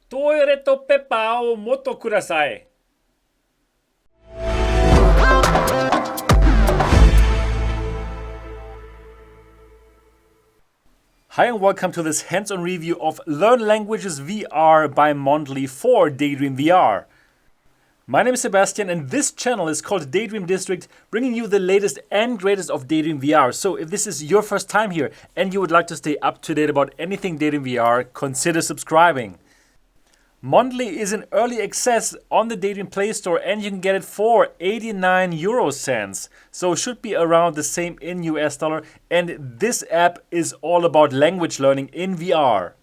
トイレットペッパーをもっとください。Hi and welcome to this hands-on review of Learn Languages VR by Mondly for Daydream VR. My name is Sebastian and this channel is called Daydream District, bringing you the latest and greatest of Daydream VR. So if this is your first time here and you would like to stay up to date about anything Daydream VR, consider subscribing. Mondly is in early access on the Daydream Play Store and you can get it for 89 euro cents. So it should be around the same in US dollar. And this app is all about language learning in VR.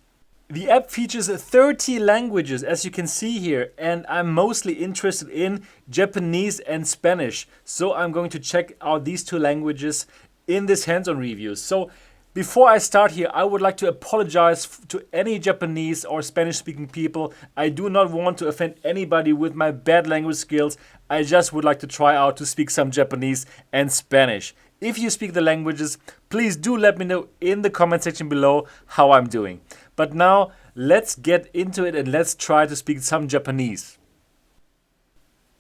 The app features 30 languages as you can see here, and I'm mostly interested in Japanese and Spanish. So I'm going to check out these two languages in this hands-on review. So before I start here, I would like to apologize to any Japanese or Spanish speaking people. I do not want to offend anybody with my bad language skills. I just would like to try out to speak some Japanese and Spanish. If you speak the languages, please do let me know in the comment section below how I'm doing. But now let's get into it and let's try to speak some Japanese.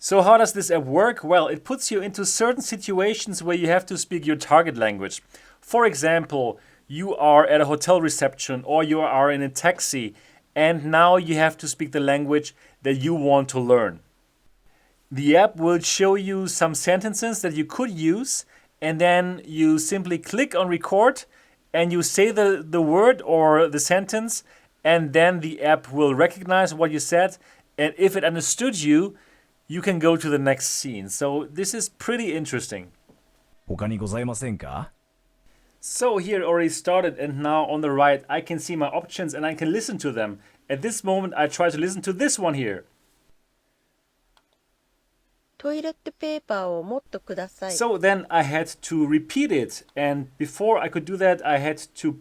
So how does this app work? Well, it puts you into certain situations where you have to speak your target language. For example, you are at a hotel reception or you are in a taxi and now you have to speak the language that you want to learn. The app will show you some sentences that you could use and then you simply click on record and you say the word or the sentence and then the app will recognize what you said, and if it understood you, you can go to the next scene. So this is pretty interesting. 他にございませんか? So here it already started and now on the right I can see my options and I can listen to them. At this moment I try to listen to this one here. トイレットペーパーをもっとください。 So then I had to repeat it, and before I could do that I had to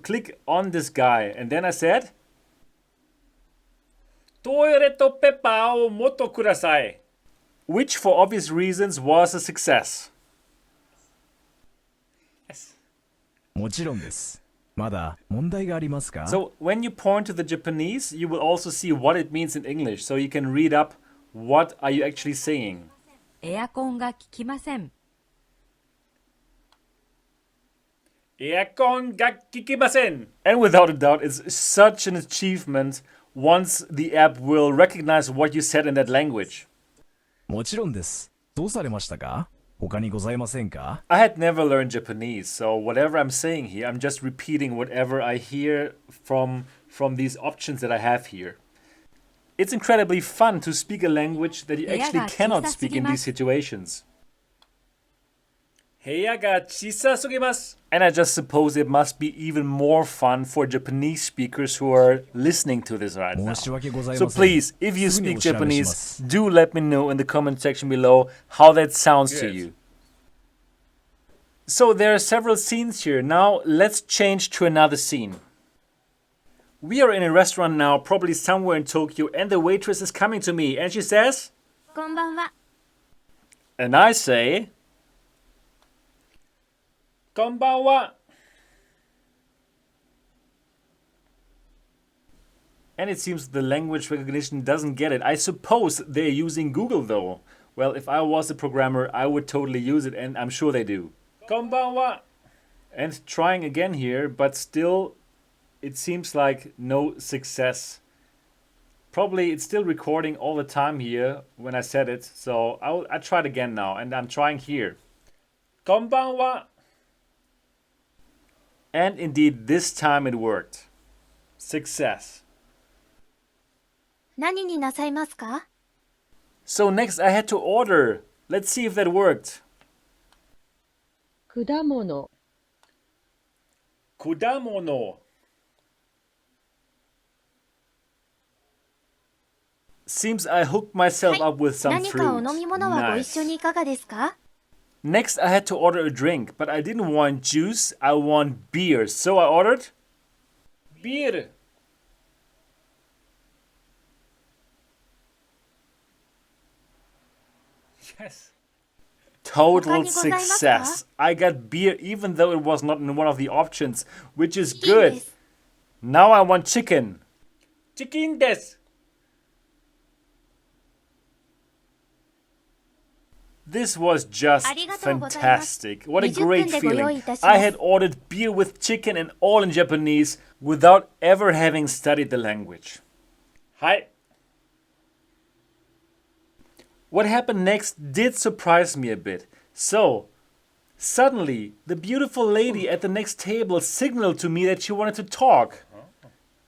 click on this guy, and then I said トイレットペッパーをもっとください, which for obvious reasons was a success. Yes. もちろんです。まだ問題がありますか? So when you point to the Japanese, you will also see what it means in English, so you can read up what are you actually saying. エアコンが効きません。エアコンが効きません. And without a doubt, it's such an achievement once the app will recognize what you said in that language. もちろんです。どうされましたか? 他にございませんか? I had never learned Japanese, so whatever I'm saying here, I'm just repeating whatever I hear from these options that I have here. It's incredibly fun to speak a language that you actually cannot speak in these situations. 部屋が小さすぎます. And I just suppose it must be even more fun for Japanese speakers who are listening to this right now. 申し訳ござい So ません。 please, if you すぐに speak お調べしま Japanese, す。 do let me know in the comment section below how that sounds to you. So there are several scenes here. Now let's change to another scene. We are in a restaurant now, probably somewhere in Tokyo, and the waitress is coming to me and she says, こんばんは。 and I say, こんばんは. And it seems the language recognition doesn't get it. I suppose they're using Google though. Well, if I was a programmer, I would totally use it, and I'm sure they do. こんばんは. And trying again here, but still it seems like no success. Probably it's still recording all the time here when I said it, so I tried again now, and I'm trying here. こんばんは. And indeed, this time it worked. Success. 何になさいますか? So next I had to order. Let's see if that worked. 果物。果物. Seems I hooked myself up with some 何かお fruit. 飲み物はご一緒 Nice. にいかがですか? Next, I had to order a drink, but I didn't want juice, I want beer. So I ordered beer. Yes. Total success. I got beer even though it was not in one of the options, which is good. Now I want chicken. Chicken desu. This was just fantastic. What a great feeling. I had ordered beer with chicken and all in Japanese without ever having studied the language. Hi. What happened next did surprise me a bit. So, suddenly, the beautiful lady at the next table signaled to me that she wanted to talk.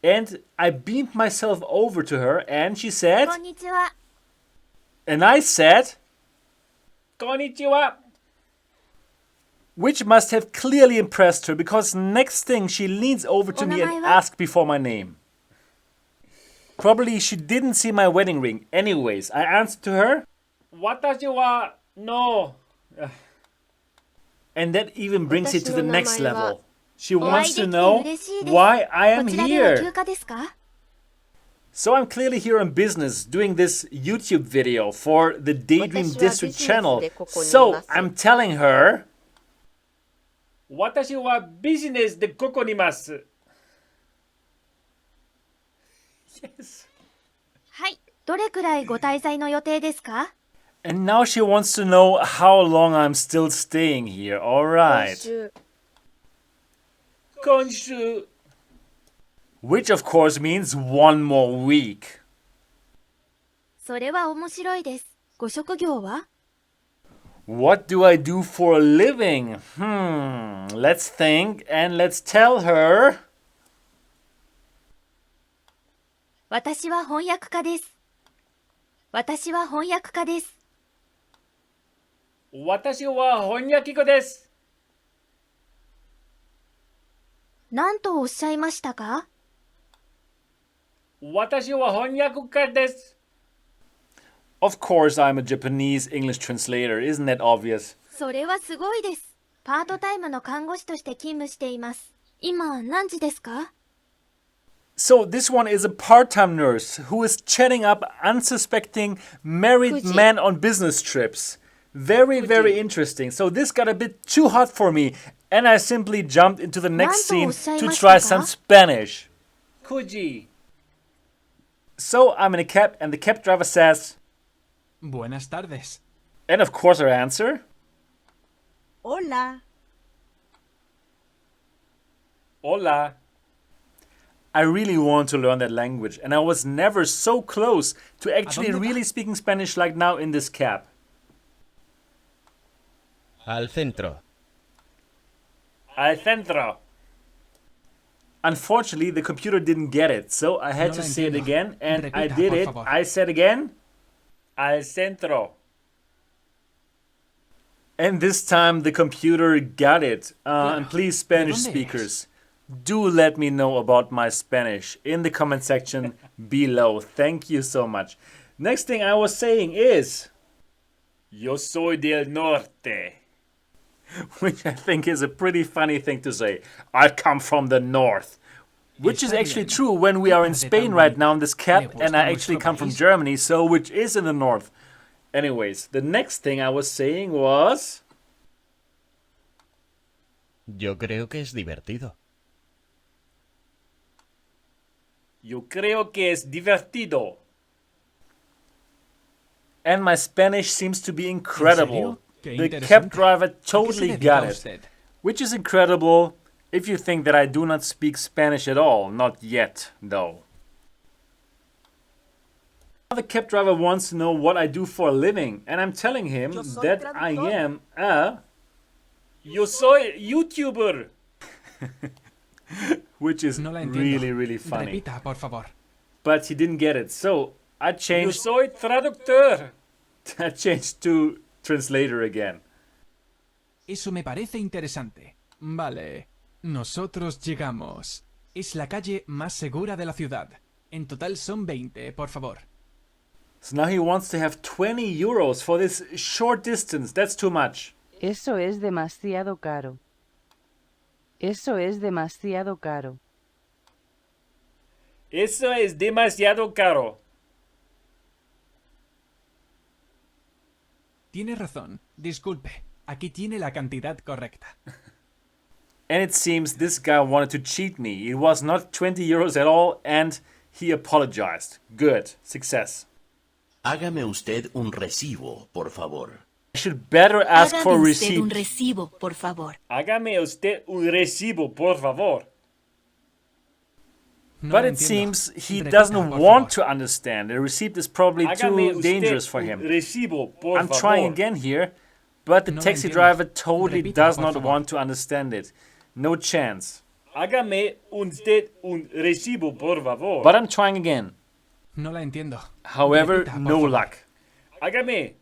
And I beamed myself over to her and she said... こんにちは。 And I said... Konnichiwa. Which must have clearly impressed her because next thing she leans over to me and asks me for my name. Probably she didn't see my wedding ring. Anyways, I answered to her, Watashi wa no. And that even brings it to the next level. She wants to know why I am こちらでは休 here. 暇ですか？ So I'm clearly here on business doing this YouTube video for the Daydream District channel. So I'm telling her, 私はビジネスでここにいます。Yes. はい。どれくらいご滞在の予定ですか？ And now she wants to know how long I'm still staying here. All 今 right. 週今週 Which of course means one more week. それは面白いです。ご職業は？ What do I do for a living? Let's think and let's tell her. 私は翻訳家です。私は翻訳家です。私は翻訳家です。何とおっしゃいましたか？私は翻訳家です。Of course, I'm a Japanese English translator. Isn't that obvious? それはすごいです。パートタイムの看護師として勤務しています。今何時ですか？ So this one is a part-time nurse who is chatting up unsuspecting married men on business trips. Very, very interesting. So this got a bit too hot for me, and I simply jumped into the next scene to try some Spanish. Kuji. So I'm in a cab, and the cab driver says, Buenas tardes. and of course her answer, Hola. Hola. I really want to learn that language, and I was never so close to actually really speaking Spanish like now in this cab. Al centro. Al centro. Unfortunately, the computer didn't get it, so I had to say it again, and I did it. I said again, Al centro. And this time the computer got it. And please, Spanish speakers, do let me know about my Spanish in the comment section below. Thank you so much. Next thing I was saying is, Yo soy del norte. Which I think is a pretty funny thing to say. I come from the north. Which is actually true when we are in Spain right now in this cab, and I actually come from Germany, so which is in the north. Anyways, the next thing I was saying was... Yo creo que es divertido. Yo creo que es divertido. And my Spanish seems to be incredible. The cab driver totally got it. Which is incredible if you think that I do not speak Spanish at all. Not yet, though. The cab driver wants to know what I do for a living. And I'm telling him that I am a... Yo soy YouTuber. Which is really, really funny. Repita, por favor. But he didn't get it. So I changed... Yo soy traductor. I changed to translator again. Eso me parece interesante. Vale. Nosotros llegamos. Es la calle más segura de la ciudad. En total son 20, por favor. So now he wants to have 20 euros for this short distance. That's too much. Eso es demasiado caro. Eso es demasiado caro. Eso es demasiado caro. Tiene razón. Disculpe. Aquí tiene la cantidad correcta. And it seems this guy wanted to cheat me. It was not 20 euros at all, and he apologized. Good. Success. Hágame usted un recibo, por favor. I should better ask for a Hágame usted receipt. un recibo, por favor. Hágame usted un recibo, por favor. No But lo it entiendo. seems he Repita, doesn't por want favor. to understand. A receipt is probably Hágame too usted dangerous for un him. recibo, por I'm favor. trying again here, but the No lo taxi entiendo. driver totally Repita, does por not favor. want to understand it. No chance. Hágame usted un recibo, por favor. But I'm trying again. No la entiendo. However, Repita, por no favor. luck. Hágame.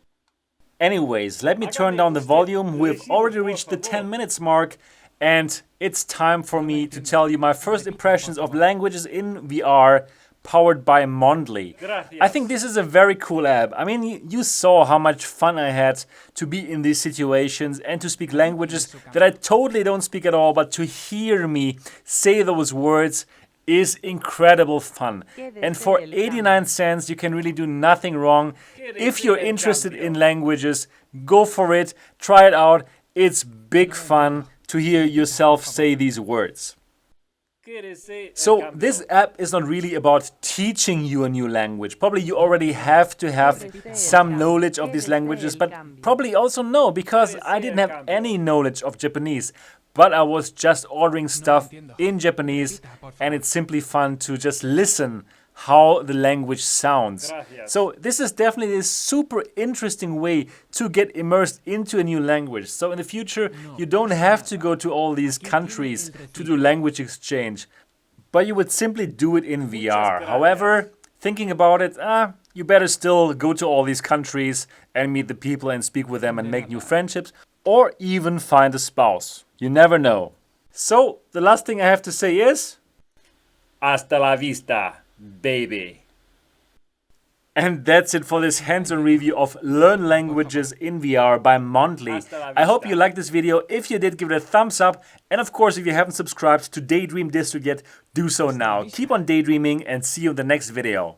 Anyways, let me turn down the volume. We've already reached the 10 minutes mark, and it's time for me to tell you my first impressions of languages in VR powered by Mondly. I think this is a very cool app. I mean, you saw how much fun I had to be in these situations and to speak languages that I totally don't speak at all, but to hear me say those words is incredible fun. And for 89 cents, you can really do nothing wrong. If you're interested in languages, go for it, try it out. It's big fun to hear yourself say these words. So this app is not really about teaching you a new language. Probably you already have to have some knowledge of these languages, but probably also no, because I didn't have any knowledge of Japanese. But I was just ordering stuff in Japanese, and it's simply fun to just listen how the language sounds. So this is definitely a super interesting way to get immersed into a new language. So in the future, you don't have to go to all these countries to do language exchange, but you would simply do it in VR. However, thinking about it, you better still go to all these countries and meet the people and speak with them and make new friendships, or even find a spouse. You never know. So the last thing I have to say is, Hasta la vista, baby. and that's it for this hands-on review of Learn Languages in VR by Mondly. I hope you liked this video. If you did, give it a thumbs up. And of course, if you haven't subscribed to Daydream District yet, do so now. Keep on daydreaming and see you in the next video.